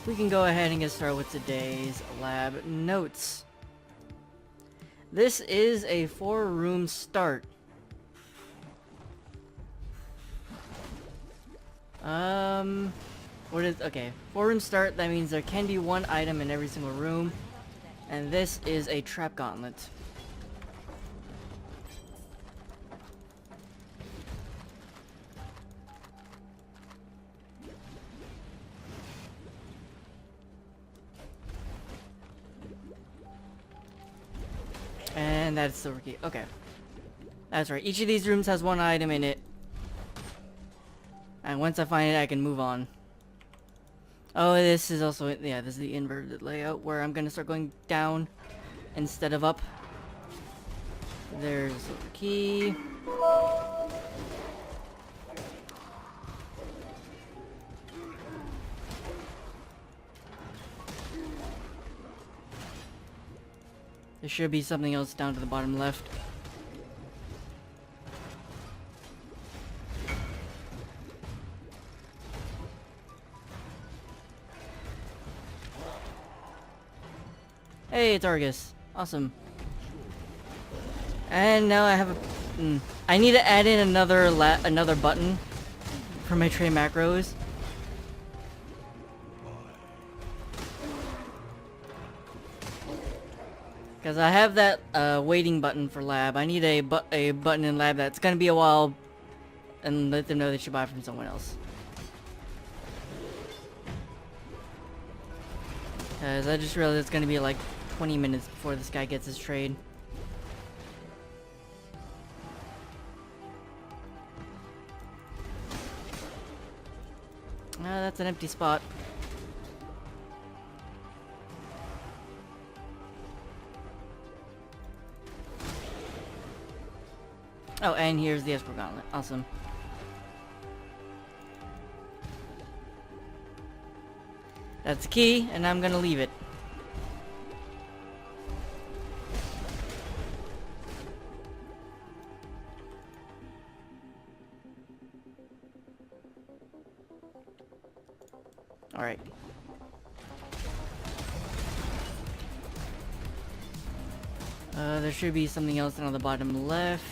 we can go ahead and get started with today's lab notes. This is a 4-room start. What is, okay, 4-room start, that means there can be 1 item in every single room. And this is a trap gauntlet. And that's silver key. Okay. That's right. Each of these rooms has 1 item in it. And once I find it, I can move on. Oh, this is also, yeah, this is the inverted layout where I'm gonna start going down instead of up. There's a silver key. There should be something else down to the bottom left. Hey, it's Argus. Awesome. And now I have a... I need to add in another button for my trade macros. Because I have that waiting button for lab. I need a button in lab that's going to be a while and let them know they should buy from someone else. Because I just realized it's going to be like 20 minutes before this guy gets his trade. That's an empty spot. Oh, and here's the escrow gauntlet. Awesome. That's the key, and I'm gonna leave it. Alright. There should be something else on the bottom left.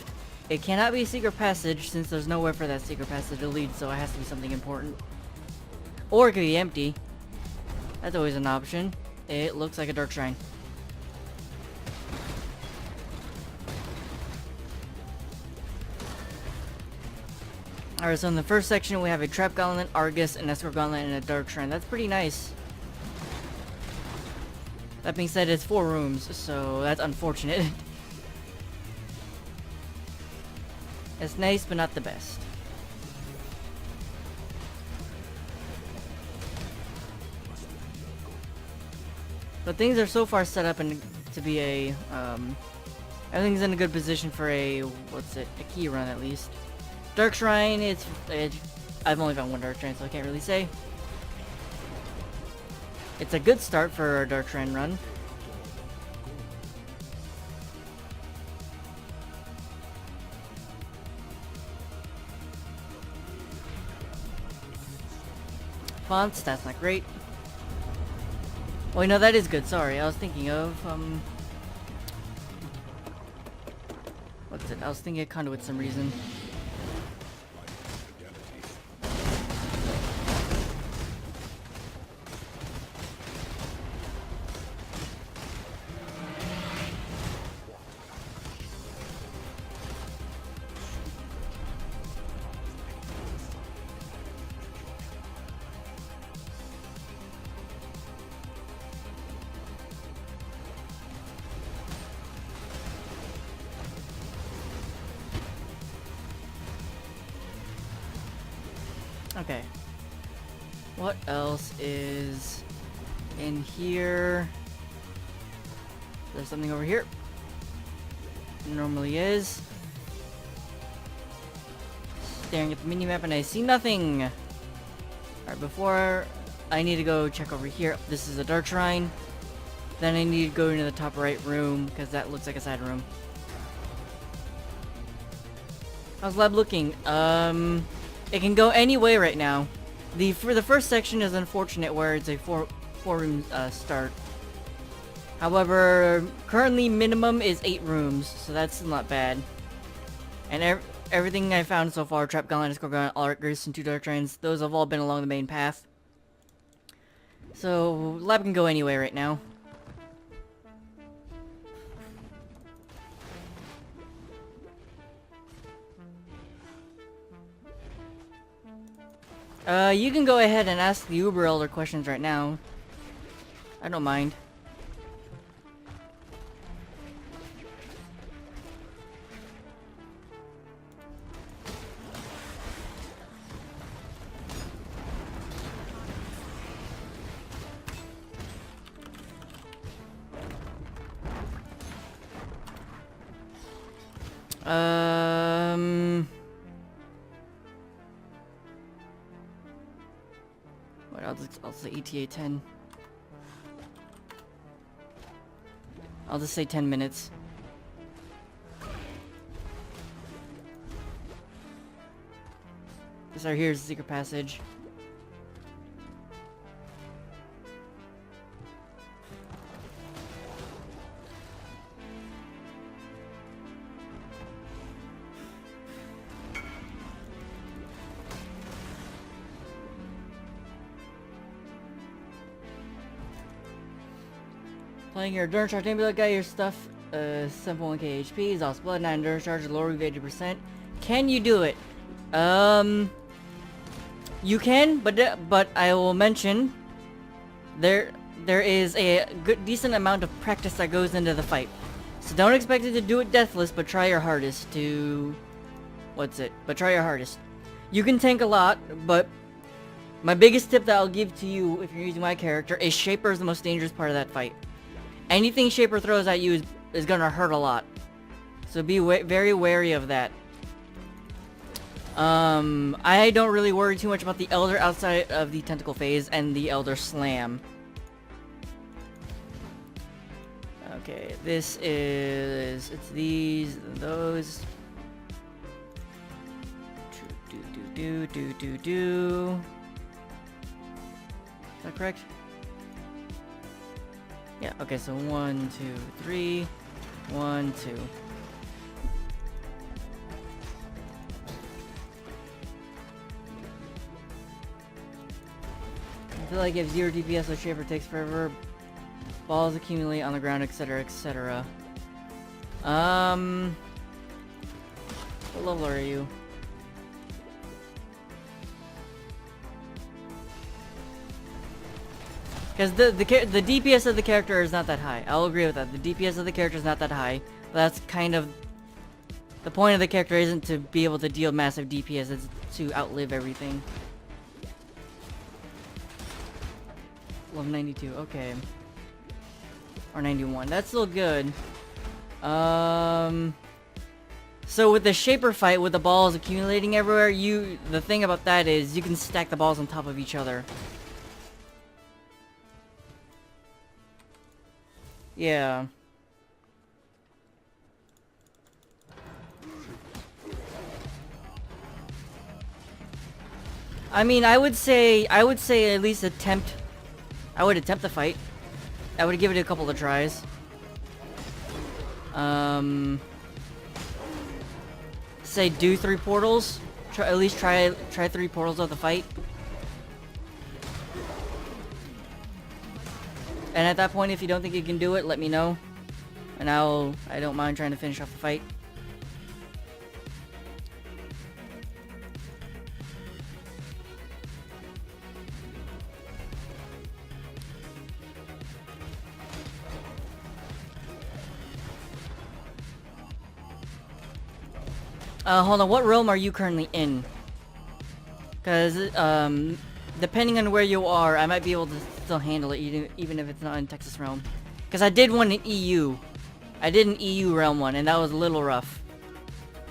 It cannot be a secret passage since there's nowhere for that secret passage to lead, so it has to be something important. Or it could be empty. That's always an option. It looks like a dark shrine. Alright, so in the first section we have a trap gauntlet, Argus, an escort gauntlet, and a dark shrine. That's pretty nice. That being said, it's 4 rooms, so that's unfortunate. It's nice, but not the best. But things are so far set up and to be a, everything's in a good position for a, what's it, a key run at least. Dark Shrine, I've only found 1 Dark Shrine, so I can't really say. It's a good start for a Dark Shrine run. Fonts, that's not great. Wait, no, that is good. Sorry, I was thinking of, what's it? I was thinking of conduit some reason. Okay. What else is in here? There's something over here. It normally is. Staring at the minimap and I see nothing. Alright, before I need to go check over here. This is a dark shrine. Then I need to go into the top right room because that looks like a side room. How's lab looking? It can go any way right now. For the first section is unfortunate where it's a 4 room start. However, currently minimum is 8 rooms, so that's not bad. And everything I found so far, Trap Gauntlet, Escort Gauntlet, Argus, and 2 Dark Trains, those have all been along the main path. So, lab can go anyway right now. You can go ahead and ask the Uber Elder questions right now. I don't mind. What I'll say ETA 10. I'll just say 10 minutes. So here's the secret passage. Playing your endurance charge, maybe look at your stuff. 7.1k HP, exhaust blood, 9 endurance charge, lower of 80%. Can you do it? You can, but I will mention there is a good decent amount of practice that goes into the fight. So don't expect it to do it deathless, but try your hardest to But try your hardest. You can tank a lot, but my biggest tip that I'll give to you if you're using my character is Shaper is the most dangerous part of that fight. Anything Shaper throws at you is gonna hurt a lot. So be very wary of that. I don't really worry too much about the Elder outside of the Tentacle phase and the Elder Slam. Okay, it's these and those. Do. Is that correct? Yeah, okay, so 1, 2, 3, 1, 2. I feel like if 0 DPS, so Shaper takes forever, balls accumulate on the ground, etc, etc. What level are you? Because the DPS of the character is not that high. I'll agree with that. The DPS of the character is not that high. But that's kind of... The point of the character isn't to be able to deal massive DPS. It's to outlive everything. Level 92. Okay. Or 91. That's still good. So with the Shaper fight, with the balls accumulating everywhere, the thing about that is you can stack the balls on top of each other. Yeah. I mean, I would say at least attempt. I would attempt the fight. I would give it a couple of tries. Say do 3 portals. At least try 3 portals of the fight. And at that point, if you don't think you can do it, let me know. And I don't mind trying to finish off the fight. Hold on, what realm are you currently in? Because, depending on where you are, I might be able to still handle it, even if it's not in Texas realm. Because I did one in EU. I did an EU realm one, and that was a little rough.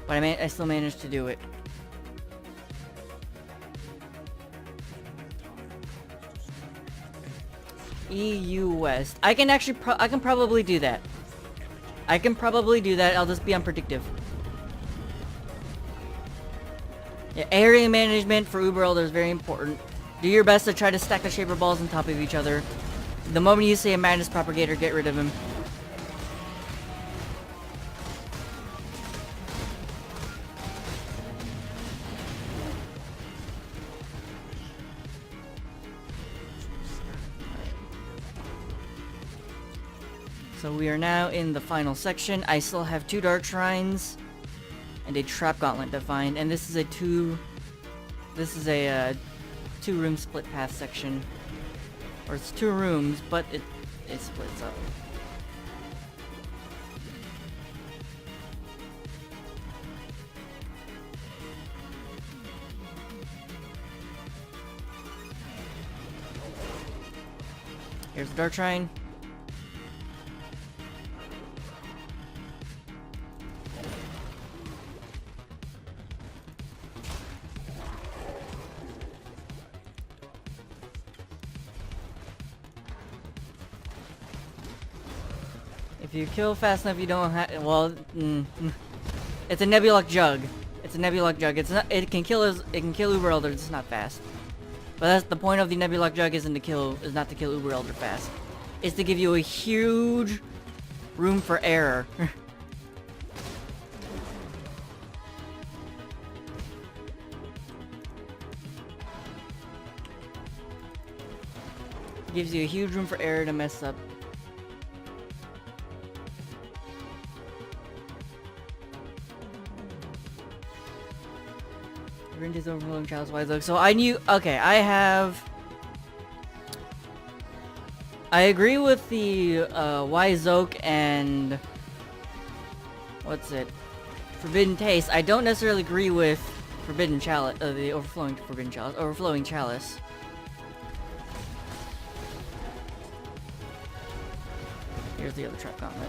But I still managed to do it. EU West. I can actually, I can probably do that. I can probably do that, I'll just be unpredictable. Yeah, area management for Uber Elder is very important. Do your best to try to stack the Shaper balls on top of each other. The moment you say a madness propagator, get rid of him. So we are now in the final section. I still have 2 dark shrines and a trap gauntlet to find, and this is a 2-room split path section. Or it's 2 rooms, but it splits up. Here's the dark shrine. If you kill fast enough, you don't have. Well, it's a Nebulok jug. It's a Nebulok jug. It's not. It can kill Uber Elders. It's not fast. But that's the point of the Nebulok jug. Is not to kill Uber Elder fast. It's to give you a huge room for error. Gives you a huge room for error to mess up. Is overflowing chalice wise oak. So I knew. Okay, I agree with the wise oak and what's it? Forbidden taste. I don't necessarily agree with forbidden chalice. The overflowing forbidden chalice. Overflowing chalice. Here's the other trap gauntlet.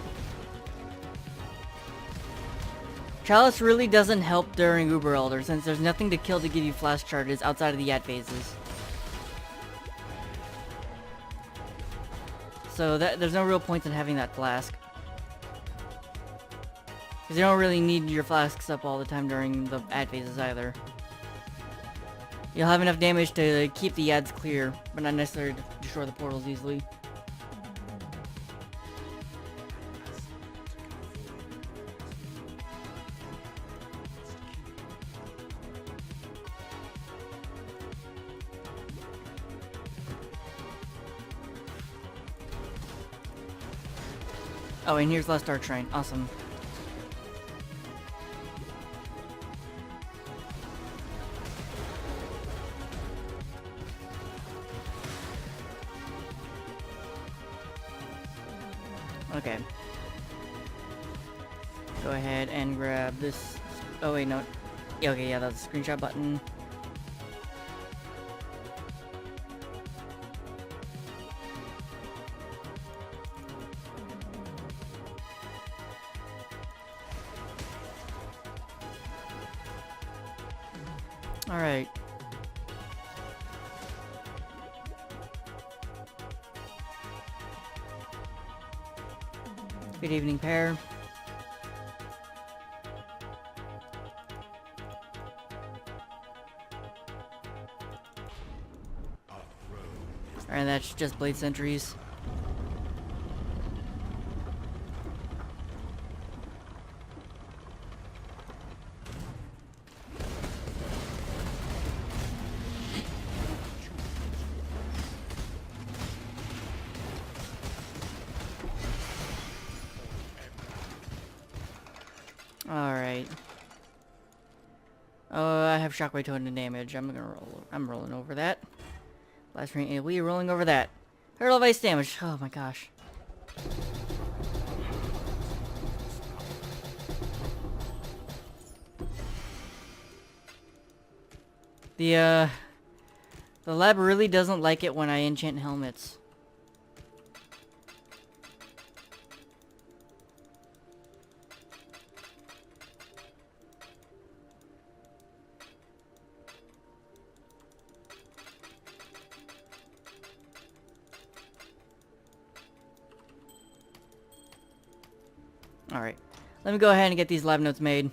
Chalice really doesn't help during Uber Elder, since there's nothing to kill to give you flash charges outside of the ad phases. So there's no real point in having that flask. Because you don't really need your flasks up all the time during the ad phases either. You'll have enough damage to keep the ads clear, but not necessarily to destroy the portals easily. Oh, and here's last dark shrine. Awesome. Okay. Go ahead and grab this. Oh wait, no. Yeah, okay, yeah, that's the screenshot button. Alright. Good evening, pair. Alright, that's just blade sentries. Alright. Oh, I have shockwave totem damage. I'm rolling over that. Last ring AoE, rolling over that. Hurdle of ice damage. Oh my gosh. The lab really doesn't like it when I enchant helmets. Alright. Let me go ahead and get these lab notes made.